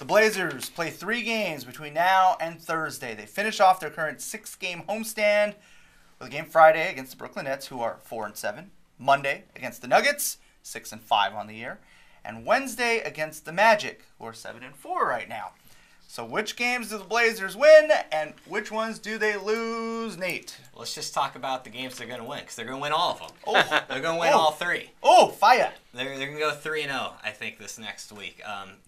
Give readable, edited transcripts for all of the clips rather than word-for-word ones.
The Blazers play 3 games between now and Thursday. They finish off their current 6-game homestand with a game Friday against the Brooklyn Nets, who are 4-7. Monday against the Nuggets, 6-5 on the year. And Wednesday against the Magic, who are 7-4 right now. So which games do the Blazers win, and which ones do they lose, Nate? Let's just talk about the games they're going to win, because they're going to win all of them. Oh. They're going to win all 3. Oh, fire. They're going to go 3-0, I think, this next week.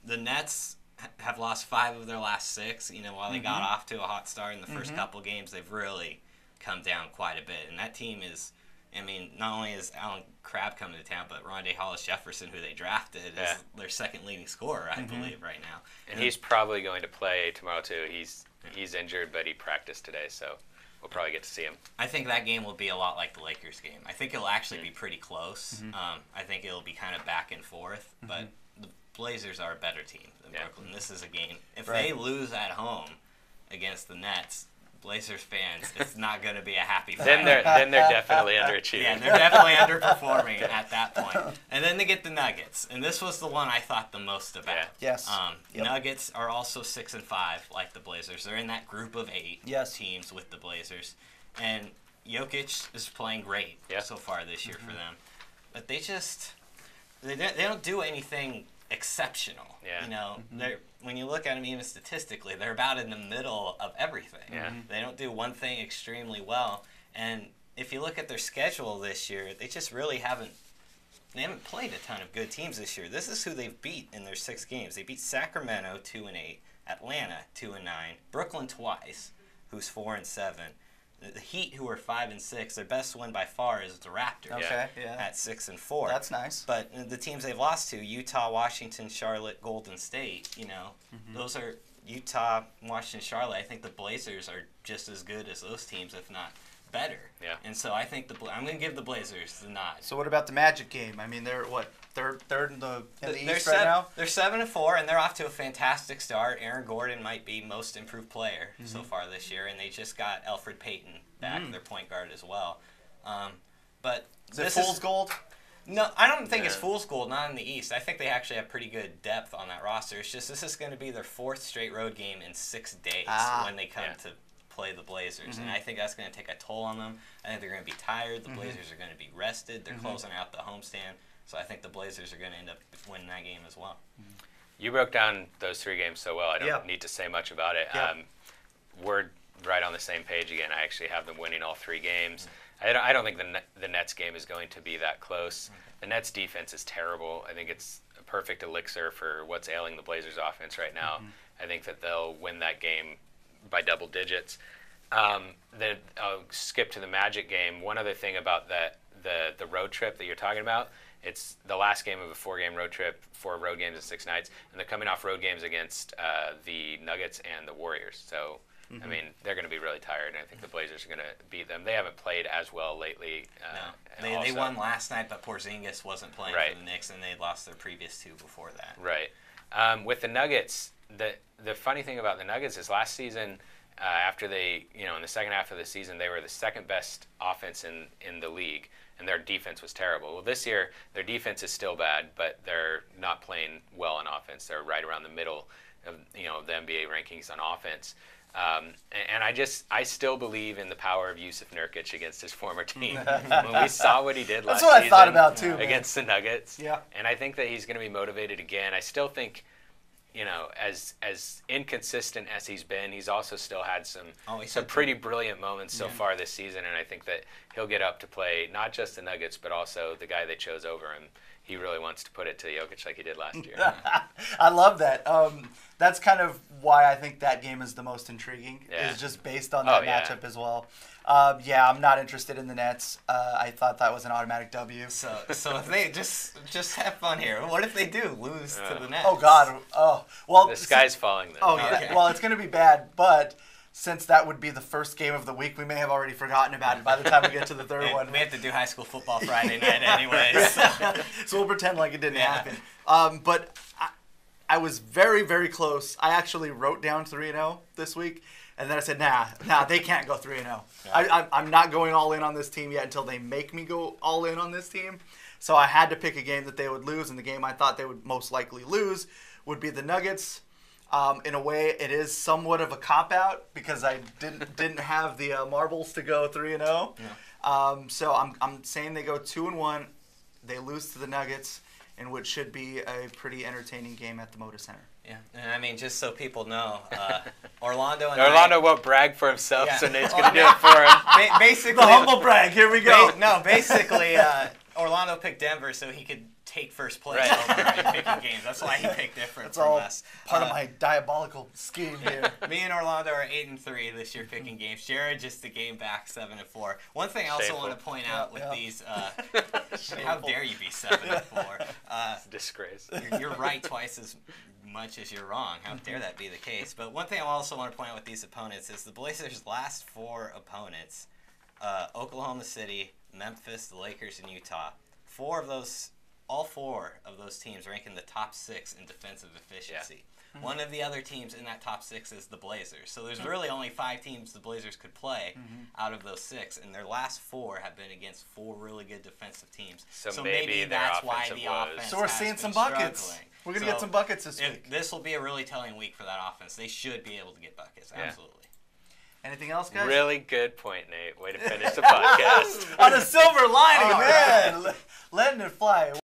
The Nets have lost 5 of their last 6. You know, while they got off to a hot start in the first couple games, they've really come down quite a bit. And that team is, I mean, not only is Alan Crabb coming to town, but Rondé Hollis-Jefferson, who they drafted, is their second leading scorer, I believe, right now. And he's probably going to play tomorrow, too. He's injured, but he practiced today, so we'll probably get to see him. I think that game will be a lot like the Lakers game. I think it'll actually be pretty close. I think it'll be kind of back and forth, but the Blazers are a better team than Brooklyn. This is a game. If they lose at home against the Nets, Blazers fans, it's not going to be a happy fight. Then they're definitely underachieving. Yeah, they're definitely underperforming at that point. And then they get the Nuggets, and this was the one I thought the most about. Yes. Nuggets are also 6-5, like the Blazers. They're in that group of 8 teams with the Blazers, and Jokic is playing great so far this year for them. But they don't do anything exceptional. You know, when you look at them even statistically, they're about in the middle of everything. They don't do one thing extremely well. And if you look at their schedule this year, they just really haven't played a ton of good teams this year. This is who they've beat in their 6 games. They beat Sacramento 2-8, Atlanta 2-9, Brooklyn twice, who's 4-7. The Heat, who are 5-6, their best win by far is the Raptors at 6-4. That's nice. But the teams they've lost to, Utah, Washington, Charlotte, Golden State, you know, those are Utah, Washington, Charlotte. I think the Blazers are just as good as those teams, if not better. And so I think I'm going to give the Blazers the nod. So what about the Magic game? I mean, they're what, third in the East right now? They're 7-4, and they're off to a fantastic start. Aaron Gordon might be most improved player so far this year, and they just got Elfrid Payton back, their point guard as well. But is it fool's gold? No, I don't think it's fool's gold, not in the East. I think they actually have pretty good depth on that roster. It's just this is going to be their 4th straight road game in 6 days when they come to play the Blazers, and I think that's going to take a toll on them. I think they're going to be tired. The Blazers are going to be rested. They're closing out the homestand, so I think the Blazers are going to end up winning that game as well. You broke down those 3 games so well, I don't need to say much about it. We're right on the same page again. I actually have them winning all 3 games. I don't think the Nets game is going to be that close. The Nets defense is terrible. I think it's a perfect elixir for what's ailing the Blazers offense right now. I think that they'll win that game by double digits. Then I'll skip to the Magic game. One other thing about the road trip that you're talking about, it's the last game of a 4-game road trip, 4 road games in 6 nights, and they're coming off road games against the Nuggets and the Warriors. So, I mean, they're going to be really tired, and I think the Blazers are going to beat them. They haven't played as well lately. No. They won last night, but Porzingis wasn't playing for the Knicks, and they'd lost their previous 2 before that. Right. With the Nuggets, the funny thing about the Nuggets is last season, after they, in the second half of the season, they were the 2nd best offense in the league, and their defense was terrible. Well, this year, their defense is still bad, but they're not playing well on offense. They're right around the middle of, the NBA rankings on offense. And I still believe in the power of Jusuf Nurkic against his former team. When we saw what he did last season, that's what I thought about too, against the Nuggets. Yeah. And I think that he's going to be motivated again. I still think, as inconsistent as he's been, he's also still had some pretty brilliant moments so far this season, and I think that he'll get up to play not just the Nuggets, but also the guy they chose over him. He really wants to put it to Jokic like he did last year. I love that. That's kind of why I think that game is the most intriguing, is just based on that matchup as well. I'm not interested in the Nets. I thought that was an automatic W. So if they just have fun here. What if they do lose to the Nets? Oh, God. Oh, well. The sky's falling then. Oh, yeah. Okay. Well, it's going to be bad, but since that would be the first game of the week, we may have already forgotten about it by the time we get to the third one. We have to do high school football Friday night anyways. So we'll pretend like it didn't happen. But I was very, very close. I actually wrote down 3-0 this week, and then I said, nah, they can't go 3-0. Yeah. I'm not going all in on this team yet until they make me go all in on this team. So I had to pick a game that they would lose, and the game I thought they would most likely lose would be the Nuggets. In a way, it is somewhat of a cop-out because I didn't have the marbles to go 3-0. Yeah. So I'm saying they go 2-1. They lose to the Nuggets in what should be a pretty entertaining game at the Moda Center. Yeah, and I mean, just so people know, Orlando won't brag for himself, so Nate's going to do it for him. Basically, the humble brag. Here we go. Basically, Orlando picked Denver so he could take first place over in picking games. That's why he picked different from us. Part of my diabolical scheme here. Me and Orlando are 8-3 this year picking games. Jared just a game back, 7-4. One thing I also want to point out with these, how dare you be 7-4? It's a disgrace. You're right twice as much as you're wrong. How dare that be the case? But one thing I also want to point out with these opponents is the Blazers' last 4 opponents, Oklahoma City, Memphis, the Lakers, and Utah. All four of those teams rank in the top 6 in defensive efficiency. Yeah. One of the other teams in that top 6 is the Blazers. So there's really only 5 teams the Blazers could play out of those 6, and their last 4 have been against 4 really good defensive teams. So maybe that's why the offense. So we're seeing some buckets. Struggling. We're gonna get some buckets this week. This will be a really telling week for that offense. They should be able to get buckets. Yeah. Absolutely. Anything else, guys? Really good point, Nate. Way to finish the podcast. On a silver lining, man. Letting it fly.